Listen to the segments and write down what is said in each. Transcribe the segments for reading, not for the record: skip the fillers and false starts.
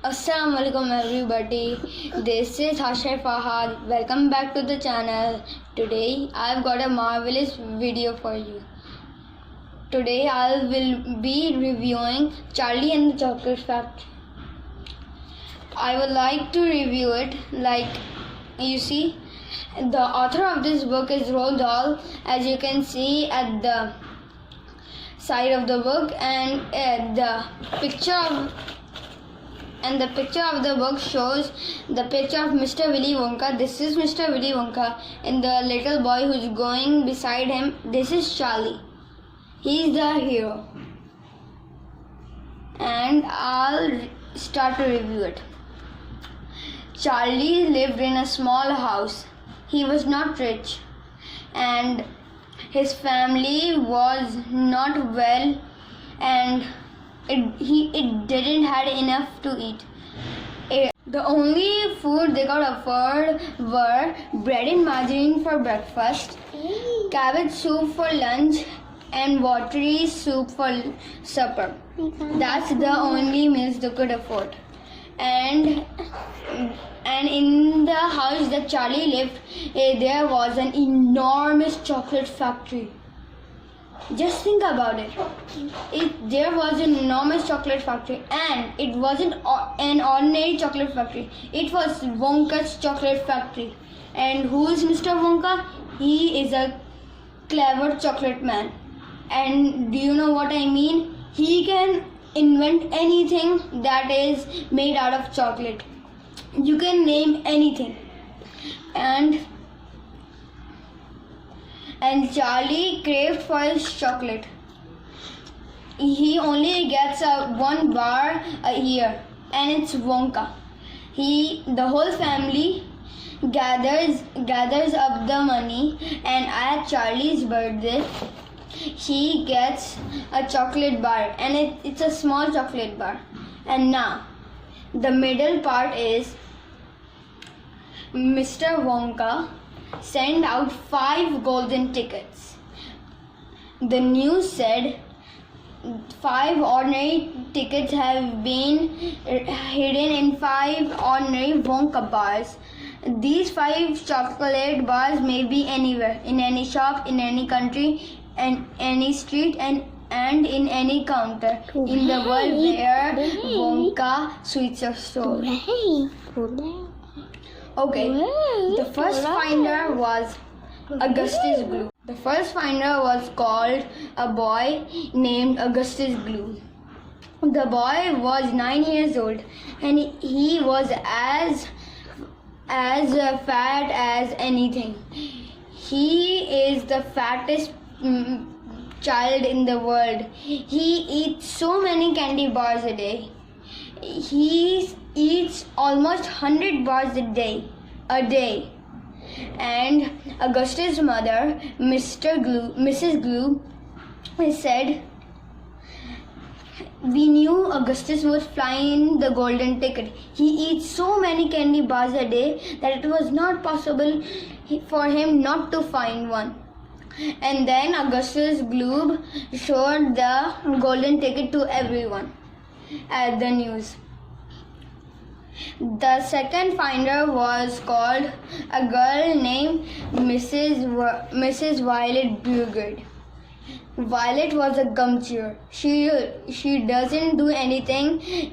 Assalamualaikum everybody. This is Hashir Fahad. Welcome back to the channel. Today I've got a marvelous video for you. Today I will be reviewing Charlie and the Chocolate Factory. I would like to review it like you see. The author of this book is Roald Dahl, as you can see at the side of the book, and the picture of the book shows the picture of Mr. Willy Wonka. This is Mr. Willy Wonka, and the little boy who's going beside him, this is Charlie. He's the hero. And I'll start to review it. Charlie lived in a small house. He was not rich, and his family was not well, and it didn't had enough to eat. The only food they could afford were bread and margarine for breakfast, cabbage soup for lunch, and watery soup for supper. That's the only meals they could afford. And in the house that Charlie lived, there was an enormous chocolate factory. Just think about it. There was an enormous chocolate factory, and it wasn't an ordinary chocolate factory. It was Wonka's chocolate factory. And who is Mr. Wonka? He is a clever chocolate man. And do you know what I mean? He can invent anything that is made out of chocolate. You can name anything. And Charlie craved for his chocolate. He only gets one bar a year, and it's Wonka. The whole family gathers up the money, and at Charlie's birthday, he gets a chocolate bar, and it's a small chocolate bar. And now, the middle part is Mr. Wonka sent out 5 golden tickets. The news said 5 ordinary tickets have been hidden in 5 ordinary Wonka bars. These 5 chocolate bars may be anywhere, in any shop, in any country, and any street, and in any counter in the world where Wonka sweets are sold. Okay, the first finder was Augustus Gloop. The first finder was called a boy named Augustus Gloop. The boy was 9 years old, and he was as fat as anything. He is the fattest child in the world. He eats so many candy bars a day. He eats almost 100 bars a day. And Augustus' mother, Mrs. Gloop, said, "We knew Augustus was flying the golden ticket. He eats so many candy bars a day that it was not possible for him not to find one." And then Augustus Gloop showed the golden ticket to everyone at the news. The second finder was called a girl named Mrs. Violet Bugard. Violet was a gum chewer. She doesn't do anything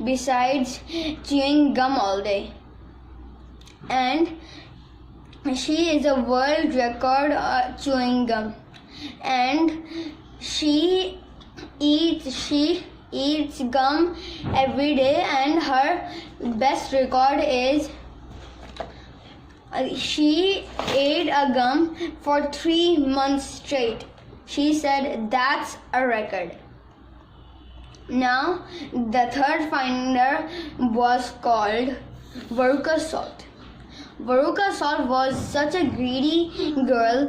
besides chewing gum all day. And she is a world record chewing gum. And she eats gum every day, and her best record is she ate a gum for 3 months straight. She said that's a record. Now, the third finder was called Veruca Salt. Veruca Salt was such a greedy girl.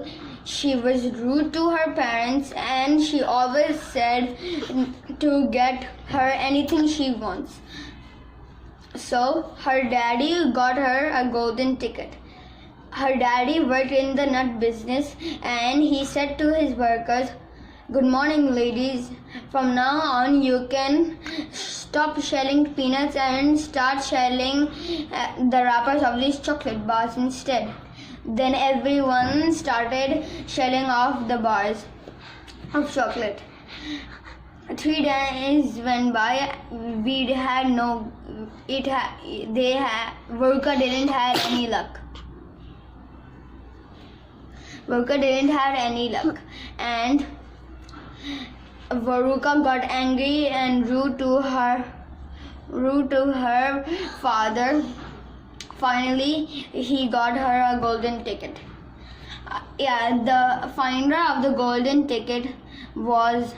She was rude to her parents, and she always said to get her anything she wants. So her daddy got her a golden ticket. Her daddy worked in the nut business, and he said to his workers, "Good morning, ladies. From now on, you can stop shelling peanuts and start shelling the wrappers of these chocolate bars instead. Then everyone started shelling off the bars of chocolate. 3 days went by. Veruca didn't have any luck. And Veruca got angry and rude to her father. Finally, he got her a golden ticket. The finder of the golden ticket was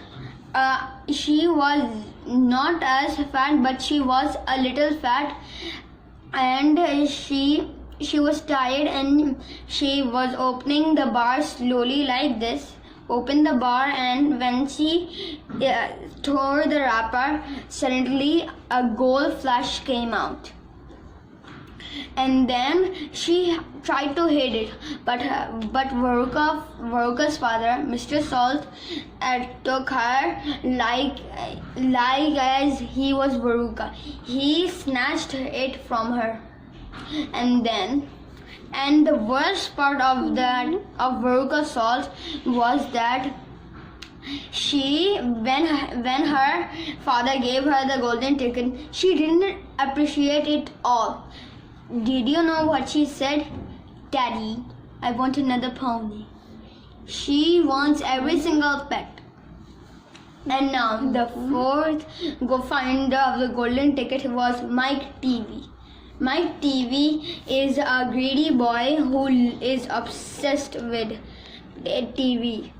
she was not as fat, but she was a little fat, and she was tired, and she was opening the bar slowly like this. Opened the bar, and when she tore the wrapper, suddenly a gold flash came out. And then she tried to hide it, but Veruca's father, Mr. Salt, took her like as he was Veruca. He snatched it from her, and the worst part of Veruca's Salt was that when her father gave her the golden ticket, she didn't appreciate it all. Did you know what she said? Daddy, I want another pony. She wants every single pet. And now the fourth finder of the golden ticket was Mike TV. Mike TV is a greedy boy who is obsessed with TV.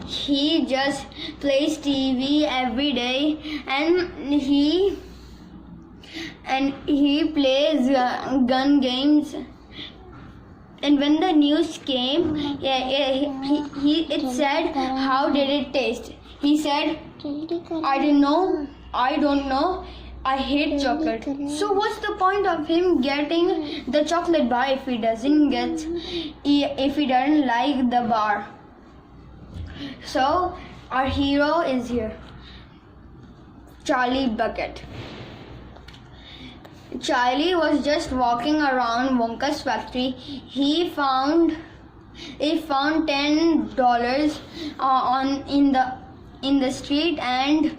He just plays TV every day, and he plays gun games. And when the news came, it said, "How did it taste?" He said, I don't know. I hate chocolate. So what's the point of him getting the chocolate bar if he doesn't like the bar? So our hero is here, Charlie Bucket. Charlie was just walking around Wonka's factory. He found $10 in the street, and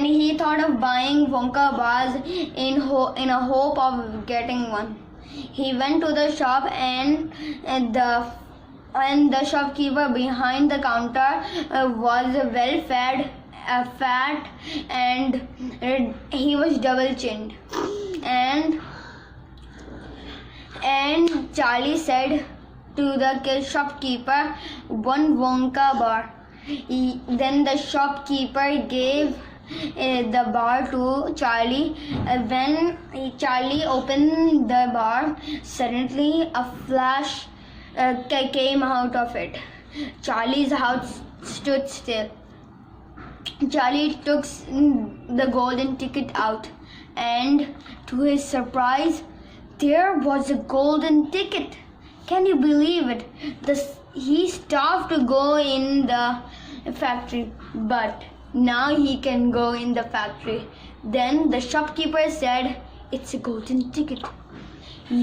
he thought of buying Wonka bars in a hope of getting one. He went to the shop, and the shopkeeper behind the counter was well fat, and he was double chinned. And Charlie said to the shopkeeper, "One Wonka bar." Then the shopkeeper gave the bar to Charlie. When Charlie opened the bar, suddenly a flash came out of it. Charlie's house stood still. Charlie took the golden ticket out, and to his surprise, there was a golden ticket. Can you believe it? He stopped to go in the factory, but now he can go in the factory. Then the shopkeeper said, "It's a golden ticket.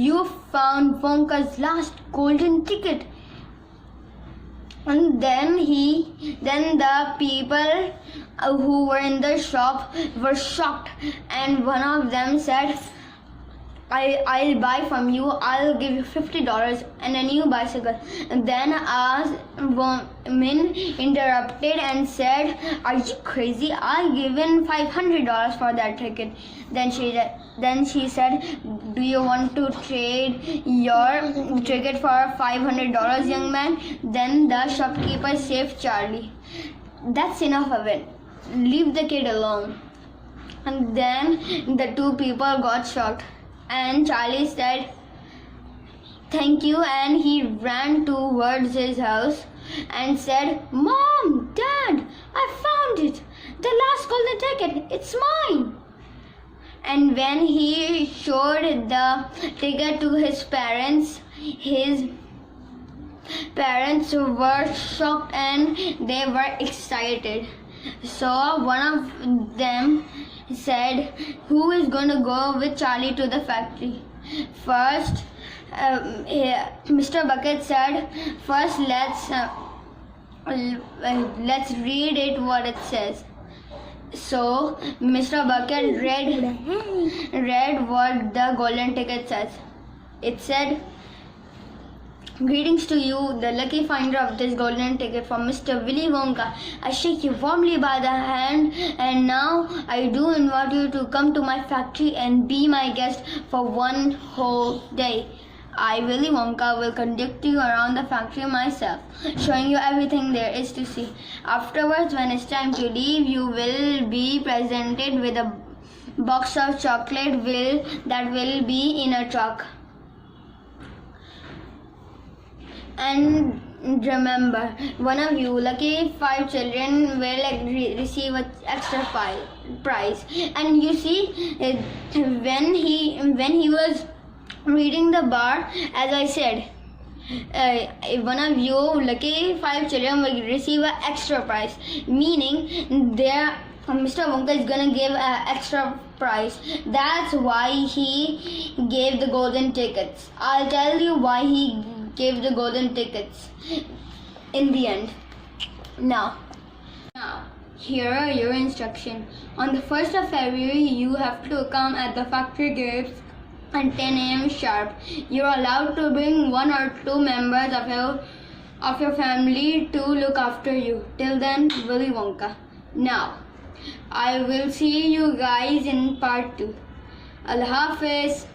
You found Wonka's last golden ticket." And then the people who were in the shop were shocked, and one of them said, I'll buy from you. I'll give you $50 and a new bicycle. And then a woman interrupted and said, "Are you crazy? I'll give in $500 for that ticket." Then she said, "Do you want to trade your ticket for $500, young man?" Then the shopkeeper saved Charlie. "That's enough of it. Leave the kid alone." And then the two people got shocked. And Charlie said, "Thank you," and he ran towards his house and said, "Mom, Dad, I found it. The last golden ticket. It's mine." And when he showed the ticket to his parents were shocked and they were excited. So one of them said, "Who is going to go with Charlie to the factory?" First, Mr. Bucket said, "First, let's read it what it says." So Mr. Bucket read what the golden ticket says. It said, "Greetings to you, the lucky finder of this golden ticket from Mr. Willy Wonka. I shake you warmly by the hand, and now I do invite you to come to my factory and be my guest for one whole day. I, Willy Wonka, will conduct you around the factory myself, showing you everything there is to see. Afterwards, when it's time to leave, you will be presented with a box of chocolate that will be in a truck. And remember, one of you lucky 5 children will receive an extra prize." And you see, when he was reading the bar, as I said, one of you lucky 5 children will receive an extra prize, meaning Mr. Wonka is gonna give an extra prize. That's why he gave the golden tickets. I'll tell you why he gave the golden tickets in the end. Now, here are your instructions. On the 1st of February, you have to come at the factory gates at 10 a.m. sharp. You're allowed to bring 1 or 2 members of your family to look after you. Till then, Willy Wonka. Now, I will see you guys in part 2. Allah Hafiz.